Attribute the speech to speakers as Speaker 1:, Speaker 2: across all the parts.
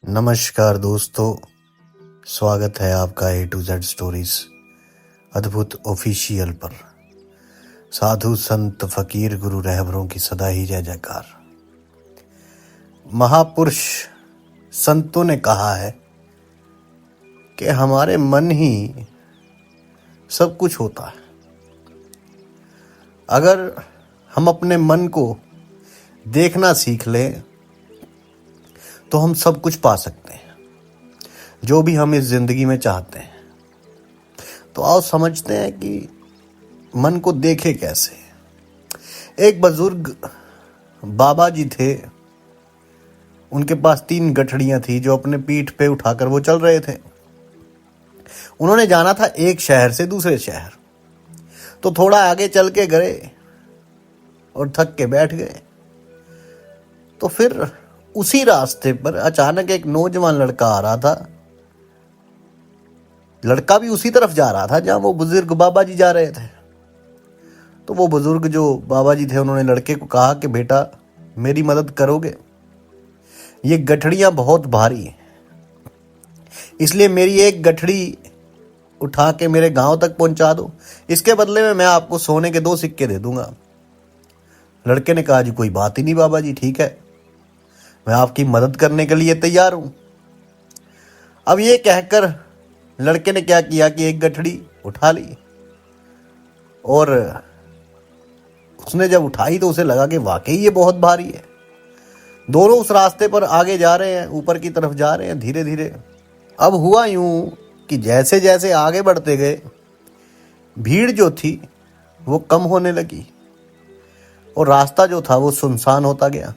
Speaker 1: नमस्कार दोस्तों, स्वागत है आपका A to Z स्टोरीज अद्भुत ऑफिशियल पर। साधु संत फकीर गुरु रहबरों की सदा ही जय जयकार। महापुरुष संतों ने कहा है कि हमारे मन ही सब कुछ होता है। अगर हम अपने मन को देखना सीख लें तो हम सब कुछ पा सकते हैं, जो भी हम इस जिंदगी में चाहते हैं। तो आओ समझते हैं कि मन को देखे कैसे। एक बुजुर्ग बाबा जी थे, उनके पास 3 गठड़ियां थी जो अपने पीठ पे उठाकर वो चल रहे थे। उन्होंने जाना था एक शहर से दूसरे शहर, तो थोड़ा आगे चल के गए और थक के बैठ गए। तो फिर उसी रास्ते पर अचानक एक नौजवान लड़का आ रहा था। लड़का भी उसी तरफ जा रहा था जहां वो बुजुर्ग बाबा जी जा रहे थे। तो वो बुजुर्ग जो बाबा जी थे, उन्होंने लड़के को कहा कि बेटा, मेरी मदद करोगे? ये गठड़ियां बहुत भारी हैं, इसलिए मेरी एक गठड़ी उठा के मेरे गांव तक पहुंचा दो। इसके बदले में मैं आपको सोने के 2 सिक्के दे दूंगा। लड़के ने कहा, जी कोई बात ही नहीं बाबा जी, ठीक है, मैं आपकी मदद करने के लिए तैयार हूं। अब ये कहकर लड़के ने क्या किया कि एक गठड़ी उठा ली, और उसने जब उठाई तो उसे लगा कि वाकई ये बहुत भारी है। दोनों उस रास्ते पर आगे जा रहे हैं, ऊपर की तरफ जा रहे हैं धीरे धीरे। अब हुआ यूं कि जैसे जैसे आगे बढ़ते गए, भीड़ जो थी वो कम होने लगी और रास्ता जो था वो सुनसान होता गया।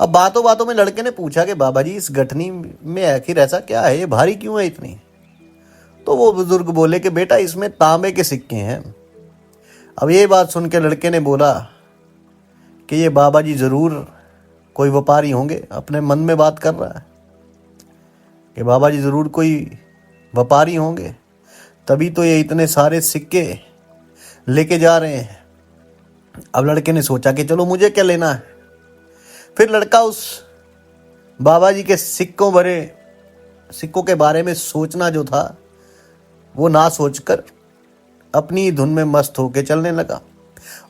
Speaker 1: अब बातों बातों में लड़के ने पूछा कि बाबा जी, इस गठनी में आखिर ऐसा क्या है, ये भारी क्यों है इतनी? तो वो बुजुर्ग बोले कि बेटा, इसमें तांबे के सिक्के हैं। अब ये बात सुन के लड़के ने बोला कि ये बाबा जी जरूर कोई व्यापारी होंगे। अपने मन में बात कर रहा है कि बाबा जी जरूर कोई व्यापारी होंगे, तभी तो ये इतने सारे सिक्के लेके जा रहे हैं। अब लड़के ने सोचा कि चलो, मुझे क्या लेना है। फिर लड़का उस बाबा जी के सिक्कों के बारे में सोचना जो था वो ना सोचकर अपनी धुन में मस्त होकर चलने लगा।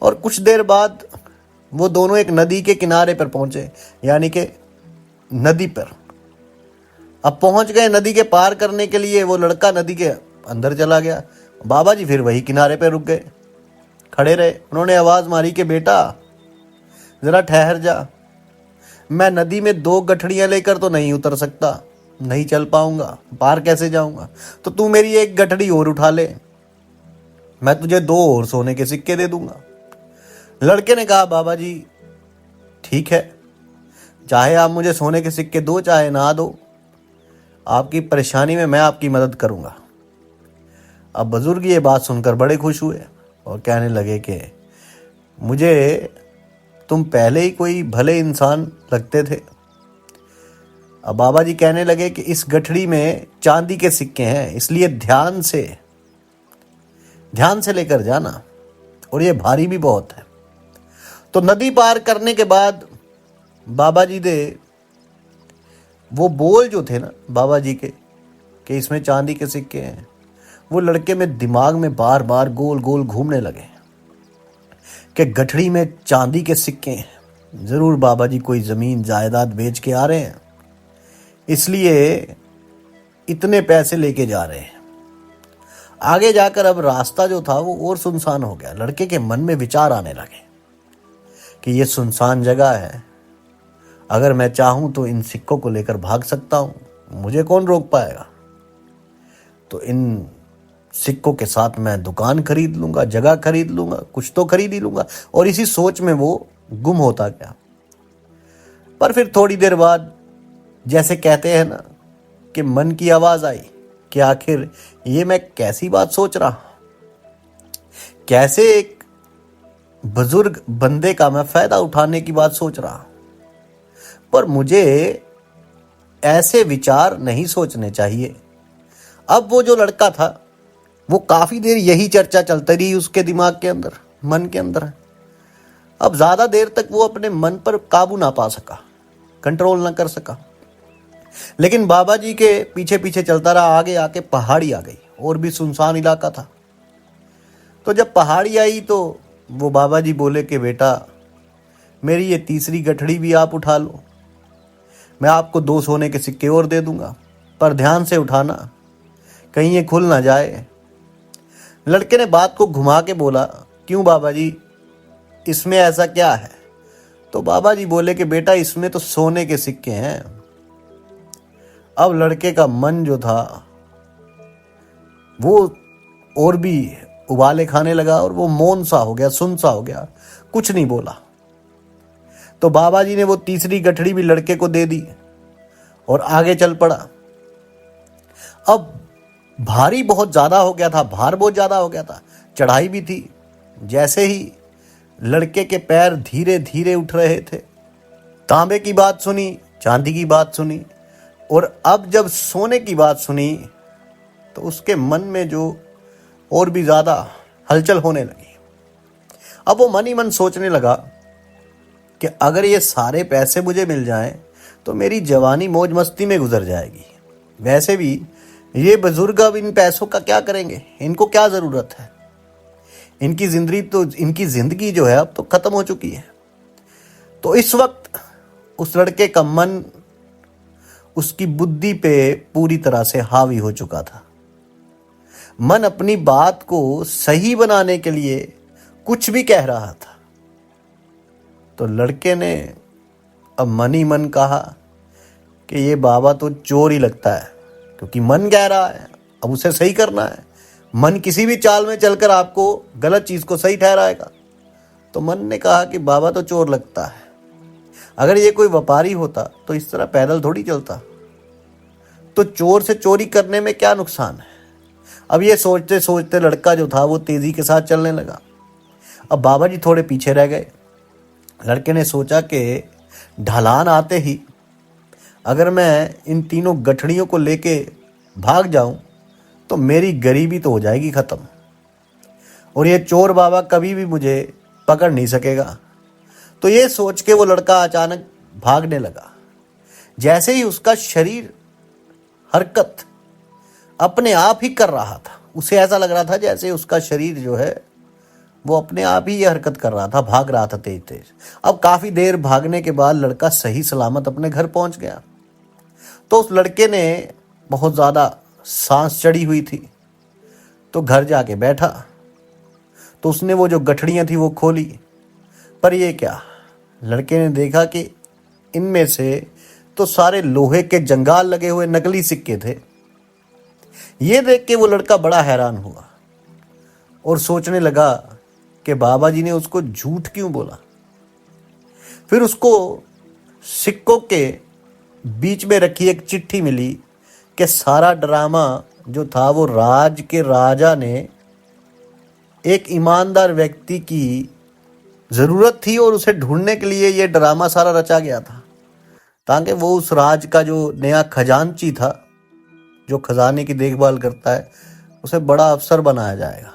Speaker 1: और कुछ देर बाद वो दोनों एक नदी के किनारे पर पहुंचे, यानी कि नदी पर। अब पहुंच गए। नदी के पार करने के लिए वो लड़का नदी के अंदर चला गया। बाबा जी फिर वही किनारे पर रुक गए, खड़े रहे। उन्होंने आवाज मारी कि बेटा, जरा ठहर जा। मैं नदी में 2 गठड़ियां लेकर तो नहीं उतर सकता, नहीं चल पाऊंगा, पार कैसे जाऊंगा? तो तू मेरी एक गठड़ी और उठा ले, मैं तुझे 2 और सोने के सिक्के दे दूंगा। लड़के ने कहा, बाबा जी ठीक है, चाहे आप मुझे सोने के सिक्के दो चाहे ना दो, आपकी परेशानी में मैं आपकी मदद करूंगा। अब बुजुर्ग ये बात सुनकर बड़े खुश हुए और कहने लगे कि मुझे तुम पहले ही कोई भले इंसान लगते थे। अब बाबा जी कहने लगे कि इस गठड़ी में चांदी के सिक्के हैं, इसलिए ध्यान से लेकर जाना, और ये भारी भी बहुत है। तो नदी पार करने के बाद बाबा जी ने वो बोल जो थे ना बाबा जी के कि इसमें चांदी के सिक्के हैं, वो लड़के में दिमाग में बार बार गोल गोल घूमने लगे कि गठड़ी में चांदी के सिक्के हैं, जरूर बाबा जी कोई जमीन जायदाद बेच के आ रहे हैं, इसलिए इतने पैसे लेके जा रहे हैं। आगे जाकर अब रास्ता जो था वो और सुनसान हो गया। लड़के के मन में विचार आने लगे कि ये सुनसान जगह है, अगर मैं चाहूं तो इन सिक्कों को लेकर भाग सकता हूं, मुझे कौन रोक पाएगा? तो इन सिक्कों के साथ मैं दुकान खरीद लूंगा, जगह खरीद लूंगा, कुछ तो खरीद ही लूंगा। और इसी सोच में वो गुम होता गया। पर फिर थोड़ी देर बाद, जैसे कहते हैं ना कि मन की आवाज आई कि आखिर ये मैं कैसी बात सोच रहा, कैसे एक बुजुर्ग बंदे का मैं फायदा उठाने की बात सोच रहा। पर मुझे ऐसे विचार नहीं सोचने चाहिए। अब वो जो लड़का था, वो काफी देर यही चर्चा चलती रही उसके दिमाग के अंदर, मन के अंदर। अब ज्यादा देर तक वो अपने मन पर काबू ना पा सका, कंट्रोल ना कर सका। लेकिन बाबा जी के पीछे पीछे चलता रहा। आगे आके पहाड़ी आ गई और भी सुनसान इलाका था। तो जब पहाड़ी आई तो वो बाबा जी बोले कि बेटा, मेरी ये तीसरी गठड़ी भी आप उठा लो, मैं आपको 2 सोने के सिक्के और दे दूंगा, पर ध्यान से उठाना, कहीं ये खुल ना जाए। लड़के ने बात को घुमा के बोला, क्यों बाबा जी, इसमें ऐसा क्या है? तो बाबा जी बोले कि बेटा, इसमें तो सोने के सिक्के हैं। अब लड़के का मन जो था वो और भी उबाले खाने लगा और वो मौन सा हो गया, सुन सा हो गया, कुछ नहीं बोला। तो बाबा जी ने वो तीसरी गठड़ी भी लड़के को दे दी और आगे चल पड़ा। अब भारी बहुत ज्यादा हो गया था, भार बहुत ज्यादा हो गया था, चढ़ाई भी थी। जैसे ही लड़के के पैर धीरे धीरे उठ रहे थे, तांबे की बात सुनी, चांदी की बात सुनी, और अब जब सोने की बात सुनी तो उसके मन में जो और भी ज्यादा हलचल होने लगी। अब वो मन ही मन सोचने लगा कि अगर ये सारे पैसे मुझे मिल जाएं तो मेरी जवानी मौज मस्ती में गुजर जाएगी। वैसे भी ये बुजुर्ग अब इन पैसों का क्या करेंगे, इनको क्या जरूरत है, इनकी जिंदगी जो है अब तो खत्म हो चुकी है। तो इस वक्त उस लड़के का मन उसकी बुद्धि पे पूरी तरह से हावी हो चुका था। मन अपनी बात को सही बनाने के लिए कुछ भी कह रहा था। तो लड़के ने अब मन ही मन कहा कि ये बाबा तो चोर ही लगता है, क्योंकि मन कह रहा है, अब उसे सही करना है। मन किसी भी चाल में चलकर आपको गलत चीज को सही ठहराएगा। तो मन ने कहा कि बाबा तो चोर लगता है। अगर ये कोई व्यापारी होता तो इस तरह पैदल थोड़ी चलता। तो चोर से चोरी करने में क्या नुकसान है? अब ये सोचते सोचते लड़का जो था वो तेजी के साथ चलने लगा। अब बाबा जी थोड़े पीछे रह गए। लड़के ने सोचा कि ढलान आते ही अगर मैं इन तीनों गठड़ियों को लेके भाग जाऊं तो मेरी गरीबी तो हो जाएगी खत्म, और ये चोर बाबा कभी भी मुझे पकड़ नहीं सकेगा। तो ये सोच के वो लड़का अचानक भागने लगा। जैसे ही उसका शरीर हरकत अपने आप ही कर रहा था, उसे ऐसा लग रहा था जैसे उसका शरीर जो है वो अपने आप ही ये हरकत कर रहा था, भाग रहा था तेज तेज। अब काफी देर भागने के बाद लड़का सही सलामत अपने घर पहुंच गया। तो उस लड़के ने बहुत ज्यादा सांस चढ़ी हुई थी, तो घर जाके बैठा। तो उसने वो जो गठड़ियां थी वो खोली, पर ये क्या, लड़के ने देखा कि इनमें से तो सारे लोहे के जंगाल लगे हुए नकली सिक्के थे। ये देख के वो लड़का बड़ा हैरान हुआ और सोचने लगा कि बाबा जी ने उसको झूठ क्यों बोला। फिर उसको सिक्कों के बीच में रखी एक चिट्ठी मिली कि सारा ड्रामा जो था वो राज के राजा ने एक ईमानदार व्यक्ति की जरूरत थी और उसे ढूंढने के लिए ये ड्रामा सारा रचा गया था, ताकि वो उस राज का जो नया खजांची था, जो खजाने की देखभाल करता है, उसे बड़ा अफसर बनाया जाएगा।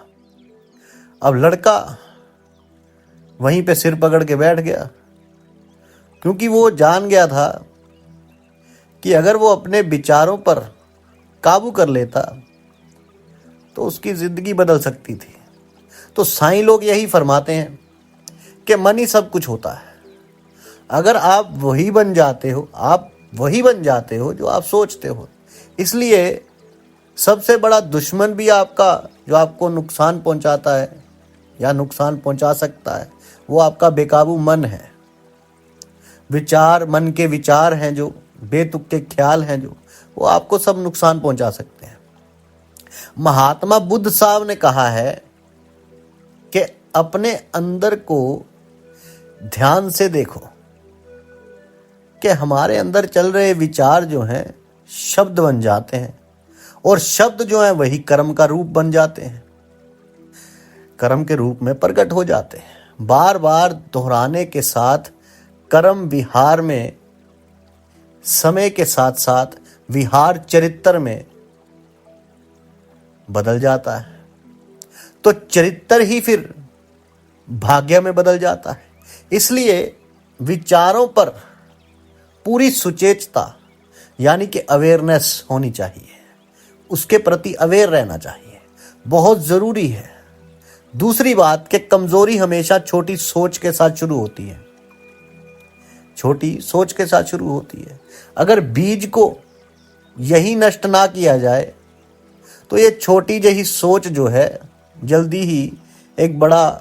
Speaker 1: अब लड़का वहीं पे सिर पकड़ के बैठ गया, क्योंकि वो जान गया था कि अगर वो अपने विचारों पर काबू कर लेता तो उसकी जिंदगी बदल सकती थी। तो साईं लोग यही फरमाते हैं कि मन ही सब कुछ होता है। अगर आप वही बन जाते हो, आप वही बन जाते हो जो आप सोचते हो। इसलिए सबसे बड़ा दुश्मन भी आपका, जो आपको नुकसान पहुंचाता है या नुकसान पहुंचा सकता है, वो आपका बेकाबू मन है। विचार, मन के विचार हैं जो, बेतुके ख्याल हैं जो, वो आपको सब नुकसान पहुंचा सकते हैं। महात्मा बुद्ध साहब ने कहा है कि अपने अंदर को ध्यान से देखो कि हमारे अंदर चल रहे विचार जो हैं शब्द बन जाते हैं, और शब्द जो हैं वही कर्म का रूप बन जाते हैं, कर्म के रूप में प्रकट हो जाते हैं। बार बार दोहराने के साथ कर्म विहार में, समय के साथ साथ विहार चरित्र में बदल जाता है। तो चरित्र ही फिर भाग्य में बदल जाता है। इसलिए विचारों पर पूरी सुचेतता, यानी कि अवेयरनेस होनी चाहिए, उसके प्रति अवेयर रहना चाहिए, बहुत ज़रूरी है। दूसरी बात कि कमज़ोरी हमेशा छोटी सोच के साथ शुरू होती है, छोटी सोच के साथ शुरू होती है। अगर बीज को यही नष्ट ना किया जाए तो ये छोटी जही सोच जो है जल्दी ही एक बड़ा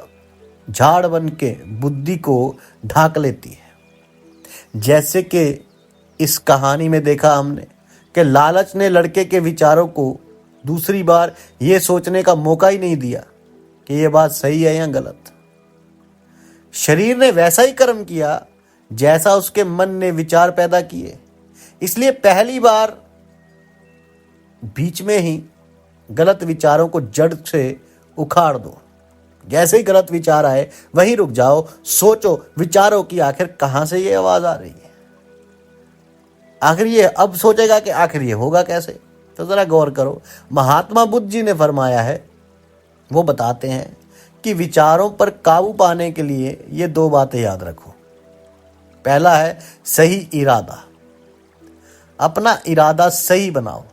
Speaker 1: झाड़ बन के बुद्धि को ढाक लेती है। जैसे कि इस कहानी में देखा हमने कि लालच ने लड़के के विचारों को दूसरी बार ये सोचने का मौका ही नहीं दिया कि ये बात सही है या गलत। शरीर ने वैसा ही कर्म किया जैसा उसके मन ने विचार पैदा किए। इसलिए पहली बार बीच में ही गलत विचारों को जड़ से उखाड़ दो। जैसे ही गलत विचार आए वहीं रुक जाओ, सोचो विचारों की आखिर कहां से ये आवाज आ रही है, आखिर ये अब सोचेगा कि आखिर ये होगा कैसे। तो जरा गौर करो, महात्मा बुद्ध जी ने फरमाया है, वो बताते हैं कि विचारों पर काबू पाने के लिए ये दो बातें याद रखो। पहला है सही इरादा, अपना इरादा सही बनाओ।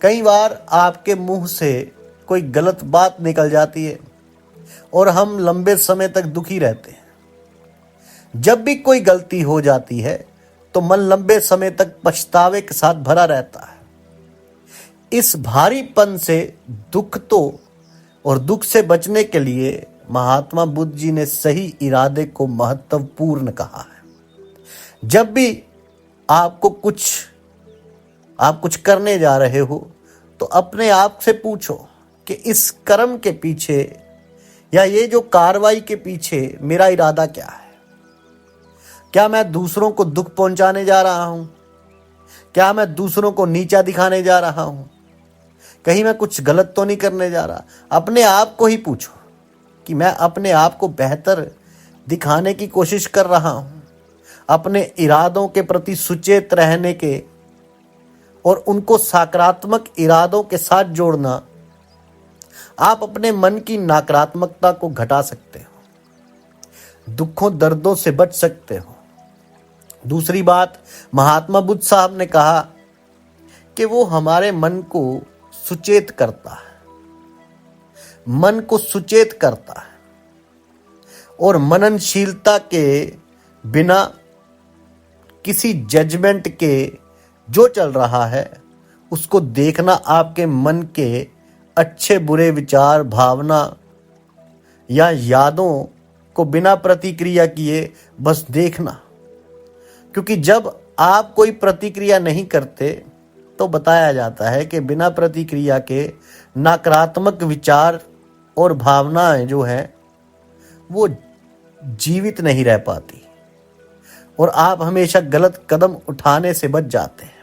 Speaker 1: कई बार आपके मुंह से कोई गलत बात निकल जाती है और हम लंबे समय तक दुखी रहते हैं। जब भी कोई गलती हो जाती है तो मन लंबे समय तक पछतावे के साथ भरा रहता है। इस भारीपन से दुख से बचने के लिए महात्मा बुद्ध जी ने सही इरादे को महत्वपूर्ण कहा है। जब भी आप कुछ करने जा रहे हो तो अपने आप से पूछो कि इस कर्म के पीछे या ये जो कार्रवाई के पीछे मेरा इरादा क्या है। क्या मैं दूसरों को दुख पहुंचाने जा रहा हूं? क्या मैं दूसरों को नीचा दिखाने जा रहा हूं? कहीं मैं कुछ गलत तो नहीं करने जा रहा? अपने आप को ही पूछो कि मैं अपने आप को बेहतर दिखाने की कोशिश कर रहा हूं। अपने इरादों के प्रति सुचेत रहने के और उनको सकारात्मक इरादों के साथ जोड़ना, आप अपने मन की नकारात्मकता को घटा सकते हो, दुखों दर्दों से बच सकते हो। दूसरी बात, महात्मा बुद्ध साहब ने कहा कि वो हमारे मन को सुचेत करता है, मन को सुचेत करता है और मननशीलता के बिना किसी जजमेंट के जो चल रहा है उसको देखना, आपके मन के अच्छे बुरे विचार, भावना या यादों को बिना प्रतिक्रिया किए बस देखना। क्योंकि जब आप कोई प्रतिक्रिया नहीं करते तो बताया जाता है कि बिना प्रतिक्रिया के नकारात्मक विचार और भावनाएं जो हैं वो जीवित नहीं रह पाती और आप हमेशा गलत कदम उठाने से बच जाते हैं।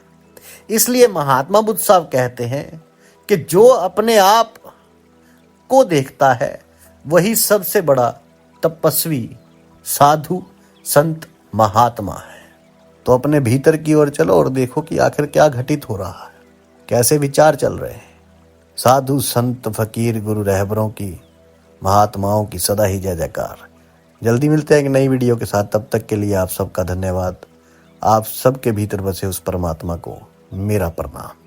Speaker 1: इसलिए महात्मा बुद्ध साहब कहते हैं कि जो अपने आप को देखता है वही सबसे बड़ा तपस्वी, साधु, संत, महात्मा है। तो अपने भीतर की ओर चलो और देखो कि आखिर क्या घटित हो रहा है, कैसे विचार चल रहे हैं। साधु, संत, फकीर, गुरु रहबरों की, महात्माओं की सदा ही जय जयकार। जल्दी मिलते हैं एक नई वीडियो के साथ। तब तक के लिए आप सबका धन्यवाद। आप सबके भीतर बसे उस परमात्मा को मेरा प्रणाम।